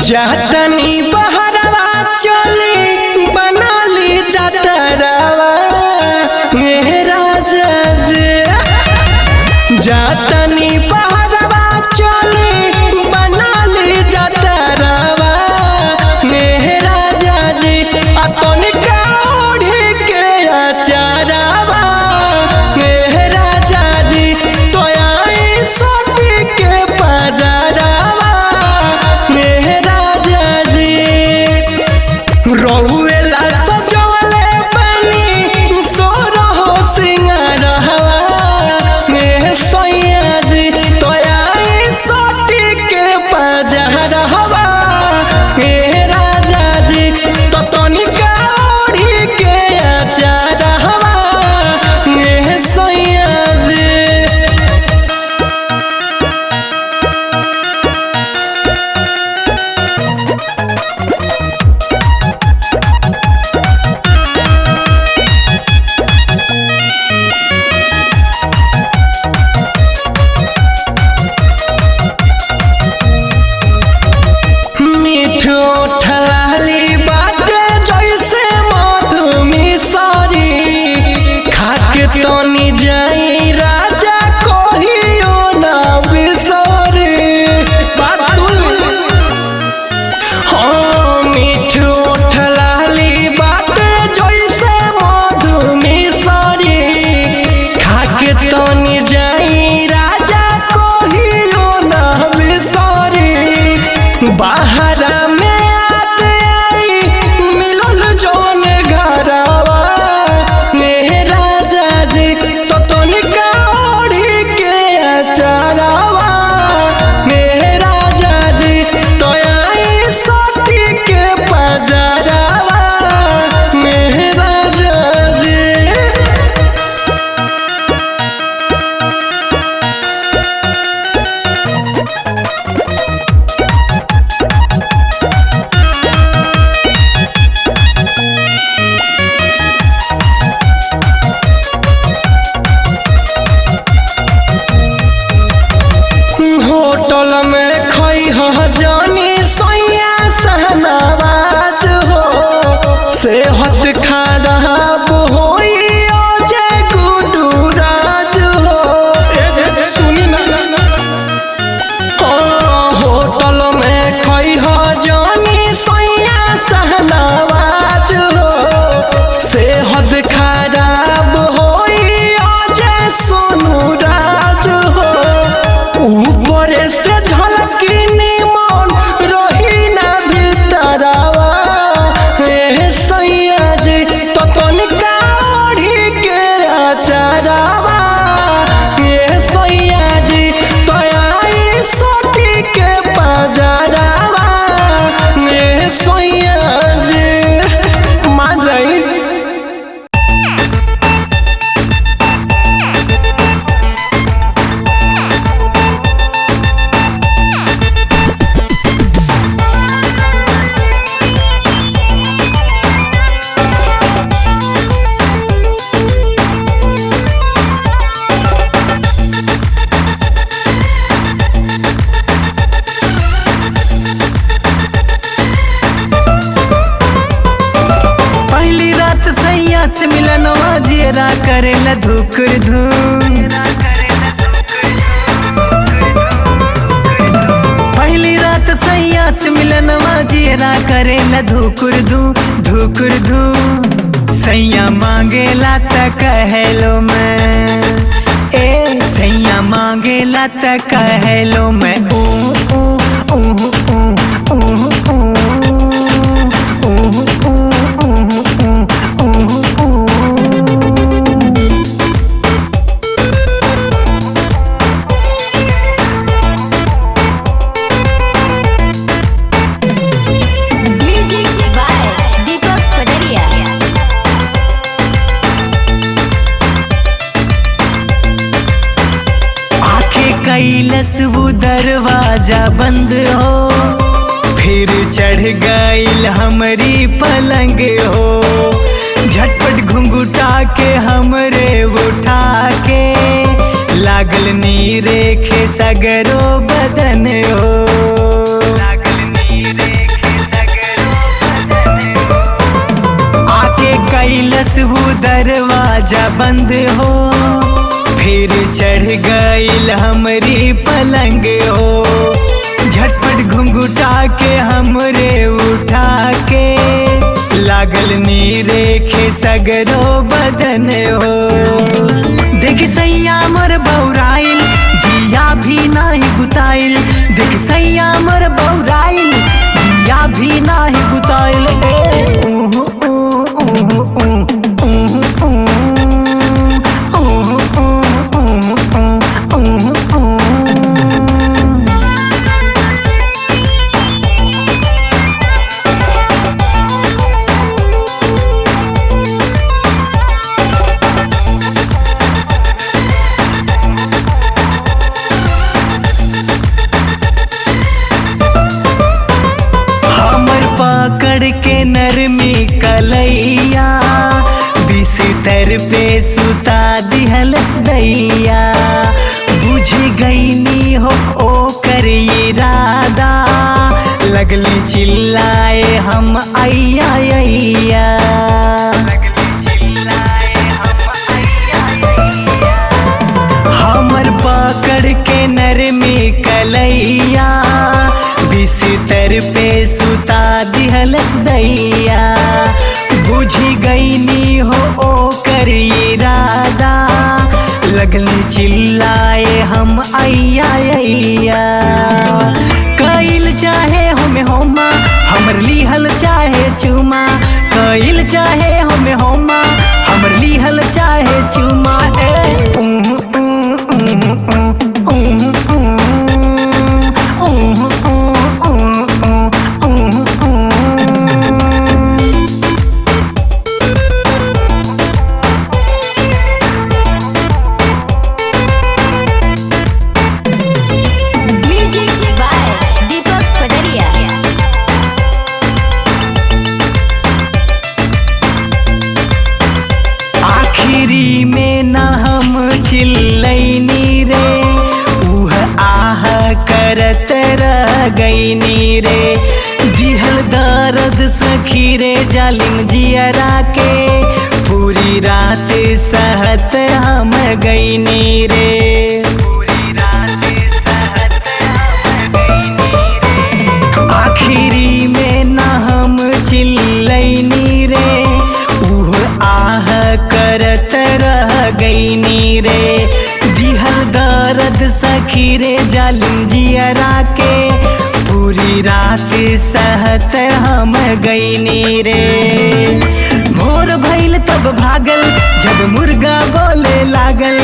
जातनी बहरवा चली बनाली जतरवा मेरा जज जातनी बहरवा चली बनाली जतरवा मेरा जज अतन काढ़ी के अचारवा मेरा जज तो आई सोटी के बाजारवा रहुएला सजवले बनी सोरहो सिंगारवा में सैया जी तो आई सोटी के बाजारवा हे राजा जी तो तनिका ओढ़ी के अचारवा में सैया जी। ठलाली बाटे जैसे मधुमिसरी खाके तनी जाई राजा कहियो ना बिसरी हाँ मीठो ठलाली बाटे जैसे मधुमिसरी खाके तनी जाई राजा कहियो ना बिसरी बाहर में होटल में खई जानी सैया सहनावाज हो सेहत खराब होई जे गुडू राज हो सुनी ना होटल में खई जानी सैया सहनावाज हो सेहत खराब होई जे सोनू राज हो ऊपर से झलकी निमन रही ना भीतरवा हे सैया जी तो तनिका ओढ़ी के अचारवा हे सैया जी तो आई सोटी के बाजारवा हे सैया जी मान जाई। से मिलनवा जेरा करेला धुकुर धूम पहली रात सैया से मिलनवा जेरा करेला धुकुर धूम सैया मांगेला त कहलो मैं ए सैया मांगेला त कहलो मैं कैलस वो दरवाजा बंद हो फिर चढ़ गईल हमरी पलंग हो झटपट घुंघुटा के हमरे उठा के लागल नी रेखे सगरो बदन हो लागल नी रे कैलस वो दरवाजा बंद हो, फिर चढ़ गईल हमरी पलंग हो। झटपट घुंघुटा के हमरे उठा के, लागल नीरे खे सगरो बदन हो। देख सैया मोर बौराइल, दिया भी नाही बुताइल। देख सैया मोर बौराइल, दिया भी नाही बुताइल। पकड़ के नरमी कलैया, बिस्तर पे सुता दिहलस दैया। बुझ गईनी हो ओ कर इरादा, लगली चिल्लाए हम अय्या अय्या। हमर पकड़ के नरमी कलैया, बिस्तर पे सुता दिहलस दैया। बुझी गईनी हो ओ कर इरादा, लगली चिल्लाए हम अय्या अय्या। कइल चाहे हमें होमा, हमर लिहल चाहे चुमा। कइल चाहे हमें होमा, हमर लिहल चाहे चुमा। आखिरी में न हम चिल्लैनी रे, उह आह करत रह गईनी रे। दिहल दर्द सखी रे जालिम जियरा के, पूरी रात सहत हम गईनी रे। आखिरी में न हम चिल्लैनी रे, आह करत रह गईनी रे। दिहल दर्द सखी रे जालिम जियरा के, पूरी रात सहत हम गईनी रे। भोर भइल तब भागल, जब मुर्गा बोले लागल।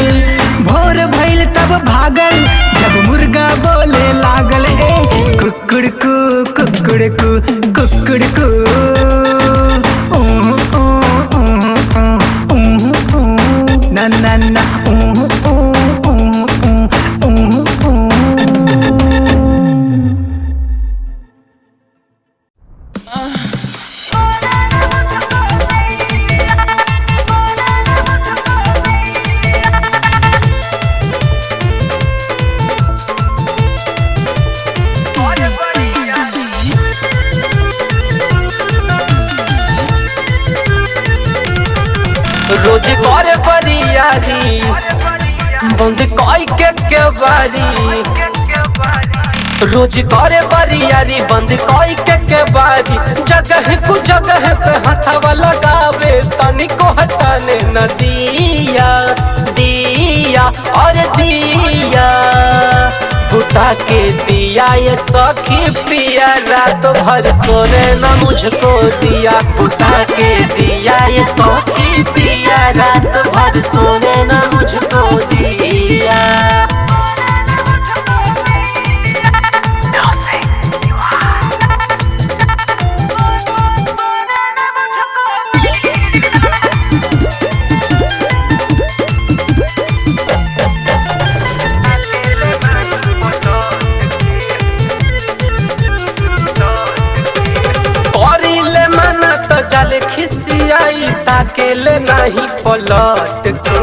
भोर भइल तब भागल, जब मुर्गा बोले लागल। कुकुड़कू कुकुड़कू कुकुड़कू, ना ना ना। रोज करे बरियारी, बंद कई के बारी। रोज करे बरियारी, बंद कई के बारी। जगह कु जगह पे हथवा लगावे, तनिको हटाने न दिया दिया और दिया। बुता के दिया ये सखी पिया, रात भर सोने न मुझको दिया। बुता के दिया ये सखी पिया, रात भर सोने न मुझको दिया। चल खिसियाई, ताकेले नहीं पलट के।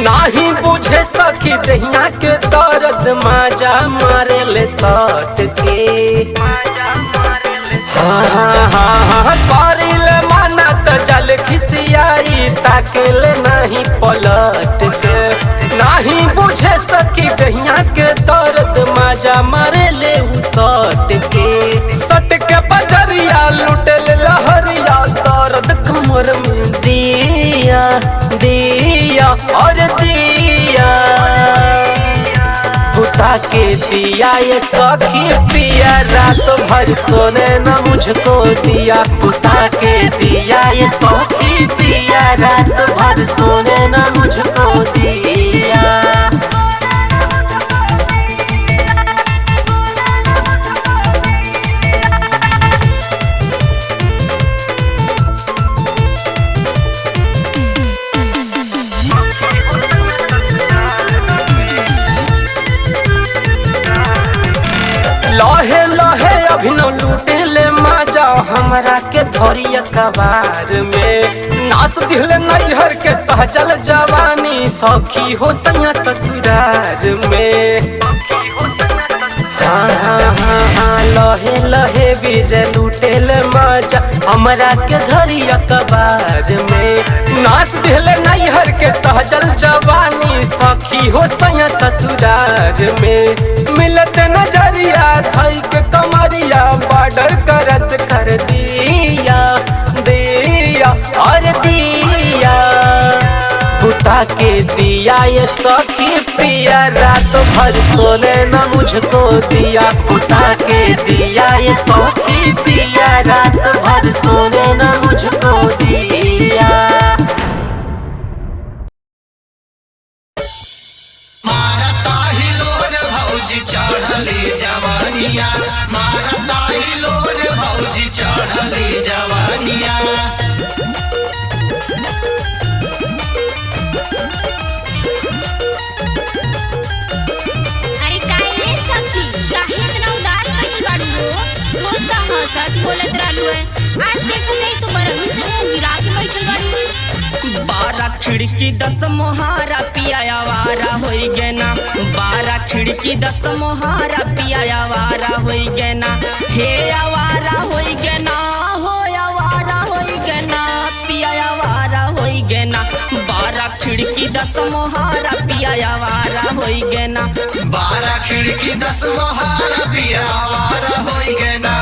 नहीं बुझे सखी दहिया के दर्द, माजा मारे ले सट के। हाँ हाँ हाँ हाँ करिले माना त त जल खिसियाई ताकेले नहीं पलट के नहीं बुझे सकी दहिया के दर्द माजा मारे ले सट के बजरिया लुटल लहरिया दर्द कमर में दिया दिया और दिया बुता के दिया ये सखी पिया रात भर सोने न मुझको दिया बुता के दिया ये सखी पिया रात भर सोने न मुझको दिया। लहे लहे अभिनव लूटे ले माजा हमरा के धोरिया कबार में नास दिल नैहर के सहजल जवानी सखी हो सैया ससुरार में। हाँ हाँ हाँ हाँ लहे लहे विजय लूटे ले माजा हमरा के धोरिया कबार में नास दिल नैहर के सहजल जवानी सखी हो सैया ससुरार में। मिलत नजरिया धई के कमरिया बॉर्डर करस कर दिया दिया और दिया बुता के दिया ये सखी पिया रात भर सोने न मुझको दिया बुता के दिया ये सखी पिया रात भर सोने न मुझको दिया। चढ़ले जवानिया मारता ही लोर भौजी चढ़ले जवानिया। अरे काहे सखी काहे इतना उदास बैठल बाड़ू हो दोस्त हंसत बोलत रहलू है आज देखो नहीं तो बरही से मुंह गिरा के बैठल बाड़ी। 12 खिड़की 10 मोहारा पिया आवारा होई गेना 12 खिड़की 10 मोहारा पिया आवारा होई गेना हे आवारा होई गेना हो आवारा होई गेना पिया आवारा होई गेना 12 खिड़की 10 मोहारा पिया आवारा होई गेना 12 खिड़की 10 मोहारा पिया आवारा होई गेना।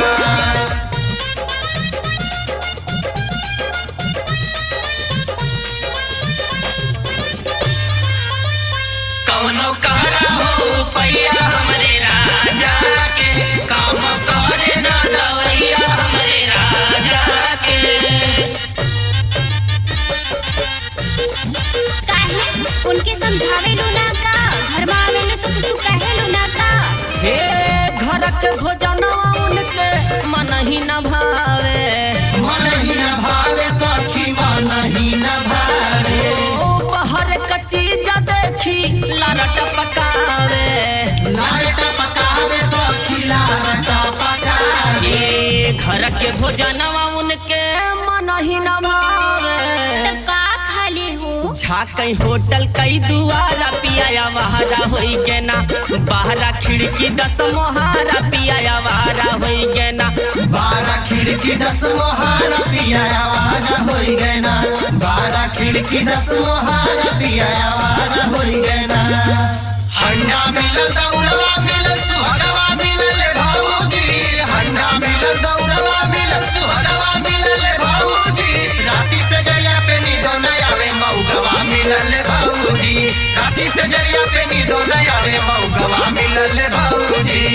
कौनो करा हो पैया हमरे राजा के काम करे ना दवैया हमरे राजा के। काहे उनके समझावे लो ना का घर में आवे लो तो कुछ कहे लो ना का हे घर के भोजनवा उनके मन ही न भावे सखी मन ही न भावे बाहर का चीज देखी लारट पकावे सखी लारट पकावे घर के भोजनवा उनके मन ही न भावे तो का खाले हो झाकई होटल कई दुआरा पिया वहारा होई गेना 12 खिड़की 10 मोहारा पिया वहारा होई गेना 12 खिड़की 10 मोहारा पिया आवारा होई गेना 12 खिड़की 10 मोहारा पिया आवारा होई गेना। हंडा मिलल दौड़वा मिलल सुहगवा मिलल भाऊजी हंडा मिलल दौड़वा मिलल सुहगवा मिलल भाऊजी राती से जरिया पे नींदो न आवे मौगवा मिलल भाऊजी राती से जरिया पे नींदो न आवे मौगवा मिलल भाऊजी।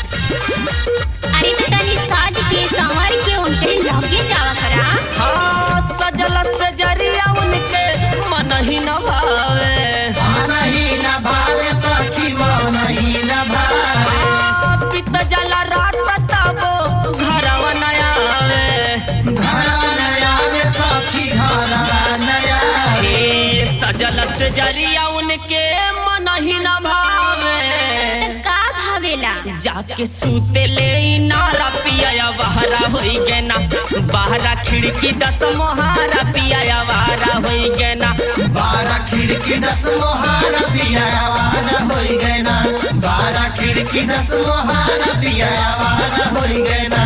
अरे तो तनी साज के संवर के उनके लगे जावा करा हाँ सजल सजरिया उनके मन ही न भावे सखी मन ही न भावे पित जला रात तबो घरवा न आवे सखी घरवा नया हे सजल सजरिया उनके मन ही न भावे तो का भावेला जाके सूते ले नारा पिया बहरा होई गए ना बाहरा खिड़की 10 मोहारा पिया बहरा होई गए ना 12 खिड़की 10 मोहारा पिया आवारा होई गए ना 12 खिड़की 10 मोहारा पिया आवारा होई गए ना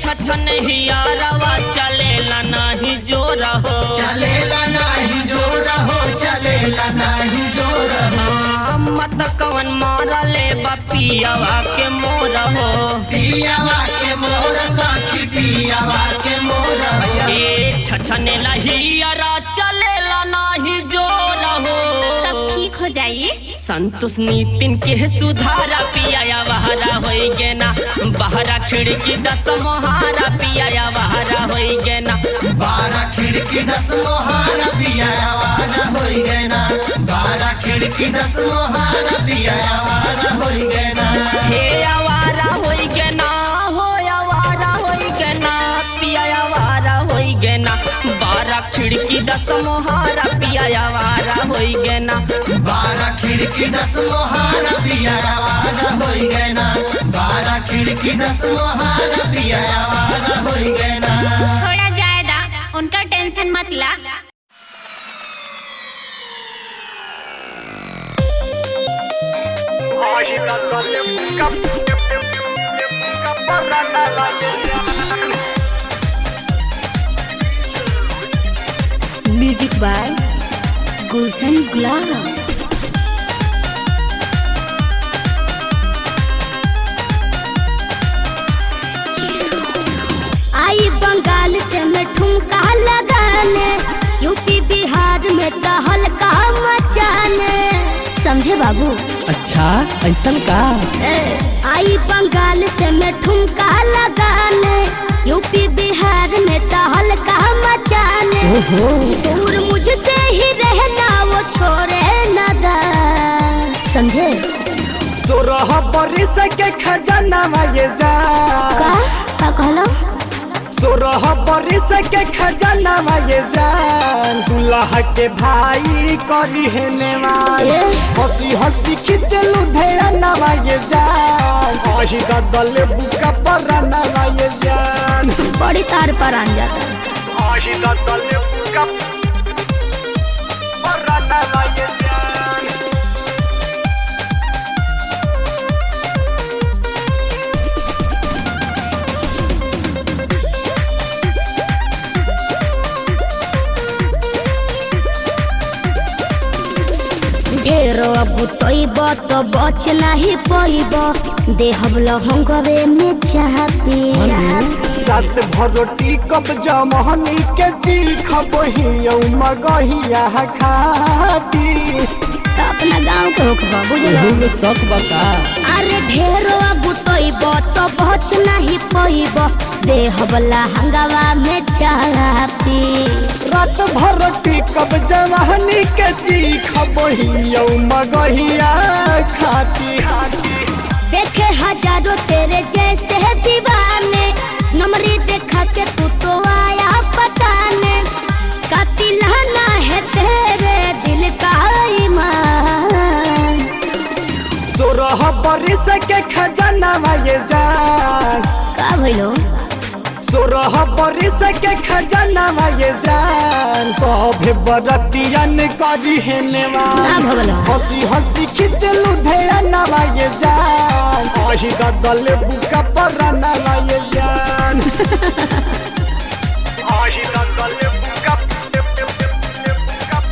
छछन हियारवा चलेला नाही जोर हो चलेला नाही जोर हो चलेला नाही जोर हो मत कवन मारा ले पियावा के मोर हो पियावा के मोर साथी पियावा के मोर हो छछने हियारा चलेला नाही जोर हो सब ठीक हो जाइए संतोष नितिन के सुधारा पिया बहरा होई गए ना बहरा खिड़की 10 मोहारा पिया बहरा होई गए ना 12 खिड़की 10 मोहारा पिया आवारा होई गए ना 12 खिड़की 10 मोहारा पिया आवारा होई गए ना हे आवारा होई गए ना हो आवारा होई गए ना पिया आवारा होई गए ना 12 खिड़की 10 मोहारा पिया आवारा होई गए ना 12 खिड़की 10 मोहारा पिया आवारा होई गए ना 12 खिड़की 10 मोहारा पिया आवारा होई गए ना थोड़ा ज्यादा उनका टेंशन मत ला म्यूजिक बाय गुलशन गुलाब आई बंगाल से मैं ठुमका लगाने यूपी बिहार में तो हल्का मचाने समझे बाबू अच्छा ऐसा का आई बंगाल से मैं ठुमका लगाने यूपी बिहार में तो हल्का मचाने दूर मुझसे ही रहना वो छोड़े न दा समझे 16 बरिस के खजाना ये जा का कहलो 16 बरिस के खजाना ये जान दुल्हा के भाई करी है नेवान हंसी हंसी खिंचलू ढेरा नवा ये जान अही दल बुका पर नवा ये जान बड़ी तार पर आ जाता अही दल बुका पर नवा ये जान ढेरो अब तोइब तो बच नहीं पइब देहब लहंगवे में चाह पी रात भर रोटी कब जमहनी के चीख बहिया मगहिया खाती अपना गांव के होखबा बुझलो शौक बका अरे ढेरो अब तोइब तो बच नहीं पइब देहब लहंगवा में चाह पी रात भर रोटी कब जमहनी के चीख बहिया मगहिया खाती देखे हजारों तेरे जैसे दीवाने नमरी देखा के तू तो आया पटाने कातिलाना है तेरे दिल का ईमान 16 बरिस के खजाना ये जान का भइलो 16 बरिस के खजाना ये जान सभे बरतियन करी है नेवान ना भवला हंसी हंसी खिंचलू ढेरा नवा ये जान अही दल बुका पर नवा ये जान अही दल बुका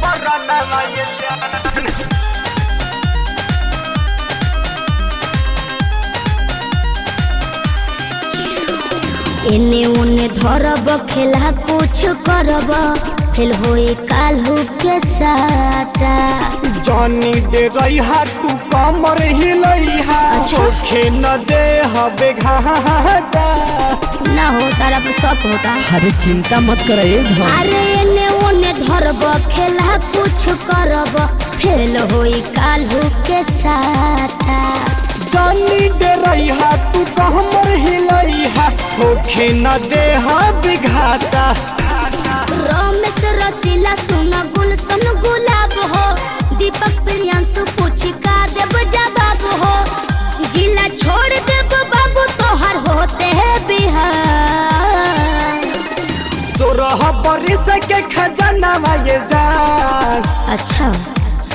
पर नवा ये जान एने ओने धरब खेला कुछ करब फेल होई काल्हू के साटा। जानी दे रही है तू कमर हिलई है। अच्छा। होखे न दे हबे घाटा। ना हो तारा पे शक होता। अरे चिंता मत करे। अरे एने ओने धरब खेला कुछ करब फेल होई काल्हू के साटा। जानी दे रही है तू कमर हिलई है। होखे न दे हबे घाटा। रमेश रसीला सुन गुलशन गुलाब हो दीपक प्रियांशु पूछी का देव जवाब हो। जिला छोड़ देव बाबू तोहर होते है बिहार। 16 बरिस के खजाना ये जान। अच्छा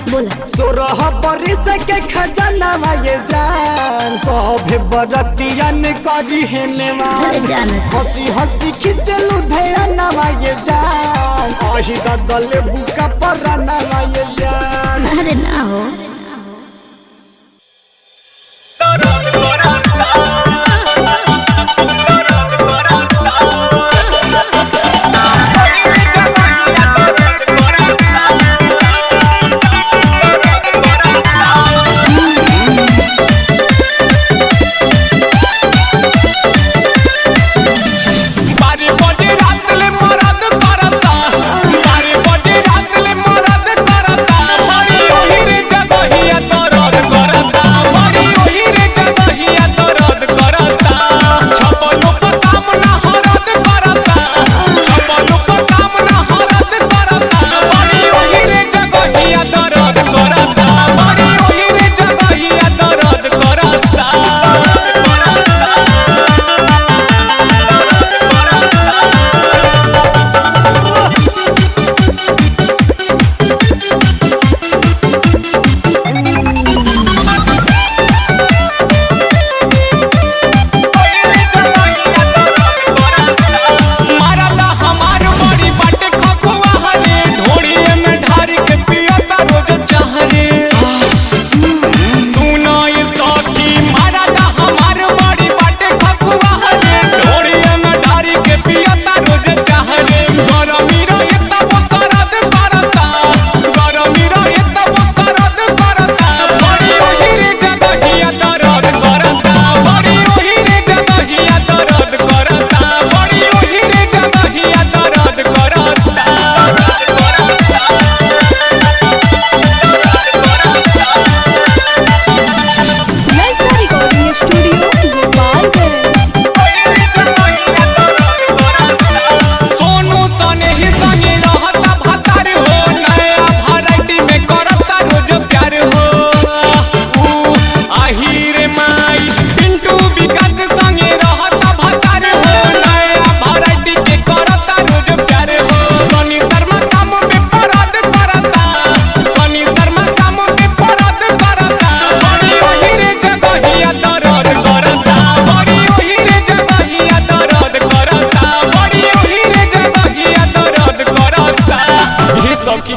बोला 16 बरिस के खजाना ये जान। सभे बरतियन करी हेनवान। हंसी हंसी खिंचलू ध्याना ये जान। आही ददले बुका पराना ये जान। अरे ना हो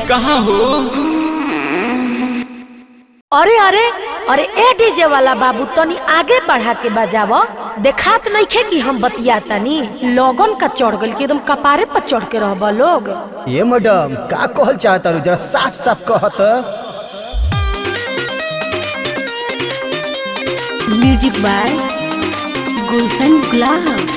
कहाँ हो? अरे अरे अरे ए डीजे वाला बाबू तनी आगे बढ़ा के बजावो। देखात नहीं खे कि हम बतिया तनी लोगन का चढ़ गल के एकदम कपारे पर चढ़ के रहबा लोग। ये मैडम का कहल चाहता रू जरा साफ साफ कहत। म्यूजिक बाय गुलशन गुलाब।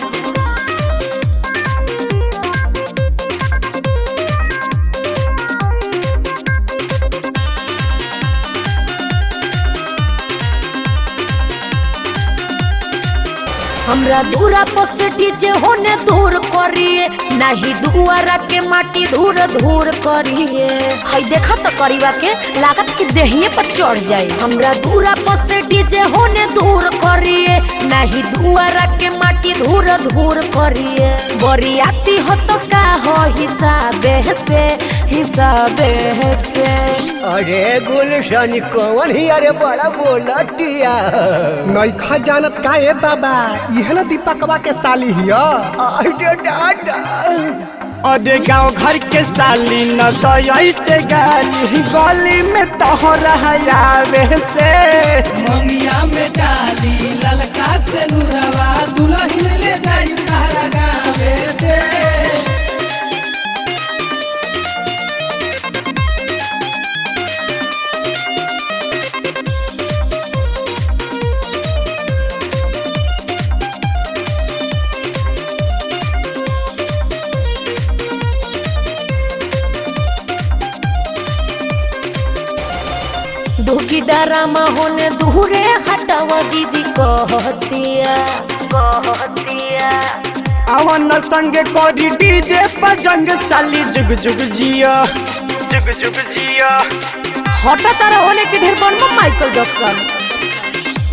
हमरा दूरा पोसे डीजे होने दूर करिए नहीं दुआरा के माटी धूर धूर करिए। हई देखा तो करीबा के लागत कि देहिए पर चढ़ जाए। हमरा दूरा पोसे डीजे होने दूर करिए नहीं दुआरा के माटी धूर धूर करिए। बरियाती हो तो का हो हिसाबे से हिसाबे से। अरे गुलशन कौन ही अरे बड़ा बोलटिया नइखा जानत का ए बाबा इहे ना दीपकवा के साली हिया। अरे दादा अरे गाँव घर के साली न तो ऐसे गाली गली में तोहरा आवे से। मंगिया में डाली ललका से नुरवा दुल्हन ले जाई तारा गावे से। दुखी डरामा होने दूरे हटावा दीदी कहतिया आवन संगे कोरी डीजे पर जंग साली जुग जुग जिया हटा तारा होने के ढेर बनवा माइकल जैक्सन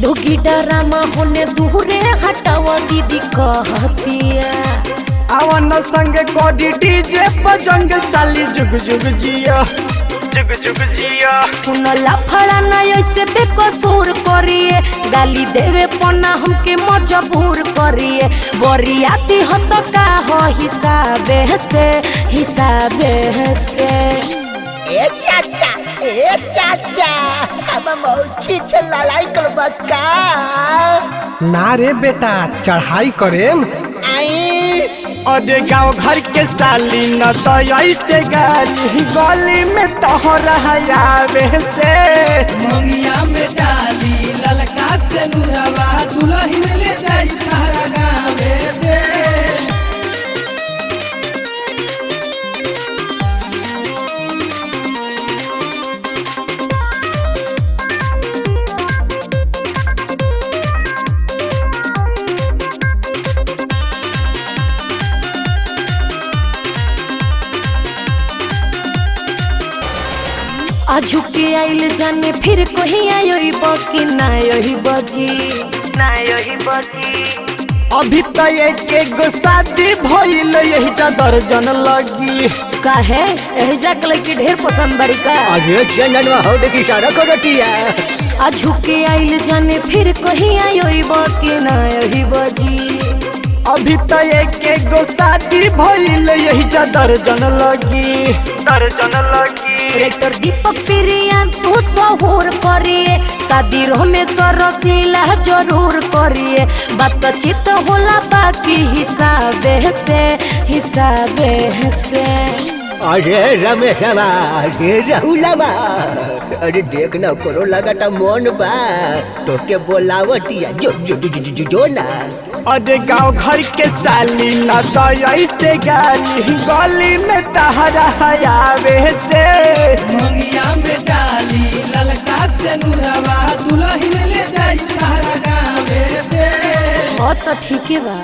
दुखी डरामा होने दूरे हटावा दीदी कहतिया आवन संगे कोरी डीजे पर जंग साली जुग जुग जिया सुन लफड़ा ना ऐसे बेकसूर करिए गाली देवे पना हमके मजबूर करिए बरियाती हो तो का हो हिसाबे से ए चाचा अब मौची से लड़ाई करबा का ना रे बेटा चढ़ाई करेम अरे गाँव घर के साली न तो ऐसे गली में तोहरा आवे से मंगिया में डाली ललका से नुरवा दुल्हन ले जाई तारा गावे से आजू के आइल जाने फिर कहीं आयोई बकी ना यही बजी अभी तो एक गो शादी भइल यही चादर जन लगी काहे एही जाक लड़की ढेर पसंद बड़ी का अरे चंदनवा हो देखी सारा करटिया आजू के आइल जाने फिर कहीं आयोई बकी ना यही बजी अभी तो एक गो शादी भइल यही चादर जन लगी रेक्टर दीपक प्रियान तू सहूर करिए शादी रमेश्वर रसीला जरूर करिए बातचीत होला बाकी हिसाबे से अरे रमेशवा अरे राहुलवा अरे देखना करो लगाता मन बा तो के बोलावटिया जो ना अरे गाँव घर के साली न तो ऐसे गली में तहरा आवे से मंगिया में डाली ललका से नुरवा दुल्हन ले जाई तारा गावे से बहुत तो ठीक है बा